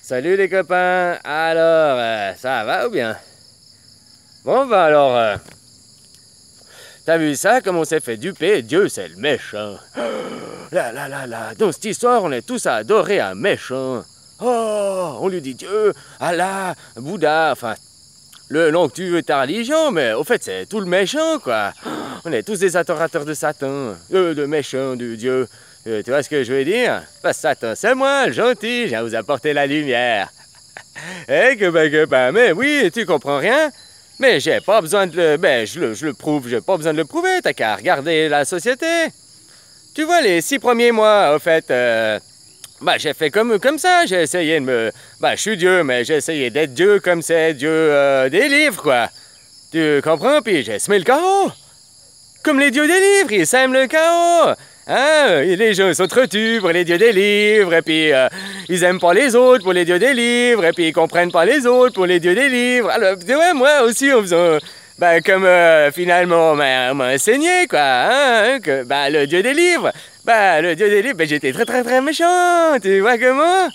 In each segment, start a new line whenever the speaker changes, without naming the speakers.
Salut les copains, alors ça va ou bien? Bon bah alors, t'as vu ça, comme on s'est fait duper? Dieu c'est le méchant. Là, dans cette histoire on est tous à adorer un méchant. Oh, on lui dit Dieu, Allah, Bouddha, enfin, le nom que tu veux ta religion, mais au fait c'est tout le méchant quoi. On est tous des adorateurs de Satan, de méchant, de Dieu. Tu vois ce que je veux dire? Bah, Satan, c'est moi, le gentil, je viens vous apporter la lumière. Eh, que mais oui, tu comprends rien? Mais j'ai pas besoin de le... Ben, je le prouve, j'ai pas besoin de le prouver, t'as qu'à regarder la société. Tu vois, les 6 premiers mois, au fait, bah, j'ai fait comme ça, j'ai essayé de me... Bah, je suis Dieu, mais j'ai essayé d'être Dieu comme c'est Dieu des livres, quoi. Tu comprends? Puis j'ai semé le chaos. Comme les dieux des livres, ils sèment le chaos. Hein? Les gens s'entretuent pour les dieux des livres, et puis ils aiment pas les autres pour les dieux des livres, et puis ils comprennent pas les autres pour les dieux des livres. Alors, ouais, moi aussi, en faisant, ben, comme finalement, on m'a enseigné, quoi, hein, que ben, le dieu des livres, ben, j'étais très méchant, tu vois comment?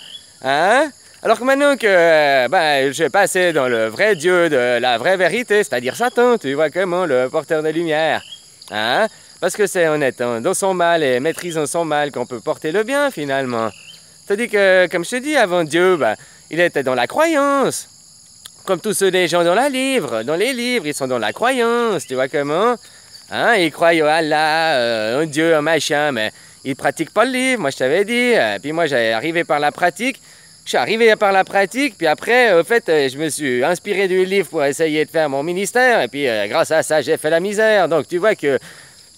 Hein? Alors que maintenant que ben, j'ai passé dans le vrai Dieu de la vraie vérité, c'est-à-dire Satan, tu vois comment, le porteur de lumière. Hein? Parce que c'est en étant dans son mal et maîtrisant son mal qu'on peut porter le bien finalement. C'est-à-dire que, comme je te dis, avant Dieu, ben, il était dans la croyance. Comme tous ceux des gens dans les livres, ils sont dans la croyance, tu vois comment? Hein? Ils croient au Allah, un Dieu, un machin, mais ils ne pratiquent pas le livre, moi je t'avais dit. Puis moi j'ai arrivé par la pratique. Je suis arrivé par la pratique, puis après, au fait, je me suis inspiré du livre pour essayer de faire mon ministère, et puis grâce à ça, j'ai fait la misère. Donc tu vois que,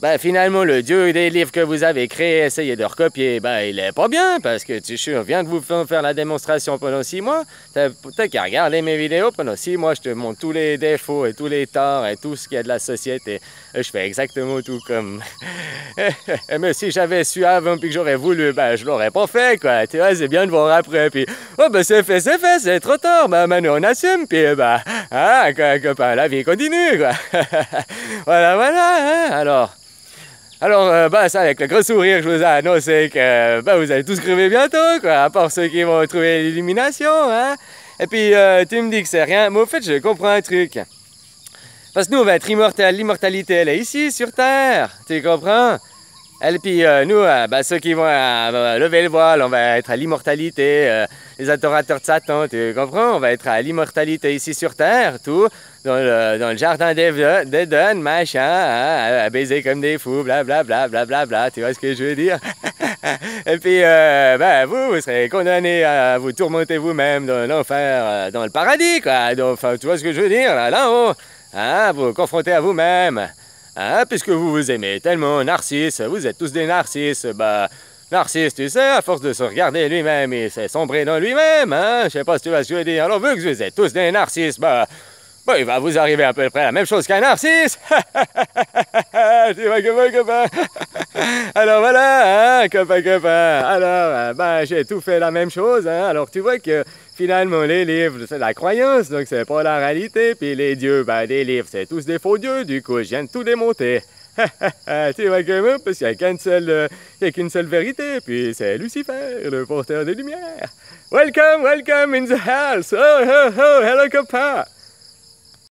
ben, finalement, le Dieu des livres que vous avez créé, essayez de recopier, ben, il est pas bien, parce que je viens de vous faire la démonstration pendant 6 mois. T'as qu'à regarder mes vidéos pendant 6 mois, je te montre tous les défauts et tous les torts et tout ce qu'il y a de la société. Je fais exactement tout comme... Mais si j'avais su avant puis que j'aurais voulu, ben, je l'aurais pas fait, quoi. Tu vois, c'est bien de voir après, puis... Oh, ben, c'est fait, c'est trop tard, ben, maintenant on assume, puis, ben... Ah, copain, la vie continue, quoi. Voilà, hein, Alors, bah, ça, avec le gros sourire, je vous ai annoncé que bah, vous allez tous crever bientôt, quoi, à part ceux qui vont trouver l'illumination, hein. Et puis, tu me dis que c'est rien, mais au fait, je comprends un truc. Parce que nous, on va être immortels, l'immortalité, elle est ici, sur Terre, tu comprends? Et puis, nous, bah, ceux qui vont lever le voile, on va être à l'immortalité, les adorateurs de Satan, tu comprends? On va être à l'immortalité ici sur Terre, tout. Dans le jardin d'Eden, machin, hein, à baiser comme des fous, blablabla, tu vois ce que je veux dire? Et puis, ben, vous serez condamnés à vous tourmenter vous-même dans l'enfer, dans le paradis, quoi. Donc, enfin, tu vois ce que je veux dire, là-haut, hein, vous confrontez à vous-même, hein, puisque vous vous aimez tellement, Narcisse, vous êtes tous des Narcisses, bah... Narcisse, tu sais, à force de se regarder lui-même, il s'est sombré dans lui-même, hein, je sais pas si tu vois ce que je veux dire. Alors, vu que vous êtes tous des Narcisses, bah, il va vous arriver à peu près la même chose qu'un Narcisse. Tu vois, copain. Alors voilà, hein, copain. Alors, ben, j'ai tout fait la même chose, hein. Alors, tu vois que finalement, les livres, c'est la croyance, donc c'est pas la réalité. Puis les dieux, ben, les livres, c'est tous des faux dieux. Du coup, je viens de tout démonter. Tu vois comment? Parce qu'il n'y a qu'une seule vérité, puis c'est Lucifer, le porteur de lumière. Welcome in the house. Oh, hello, copain.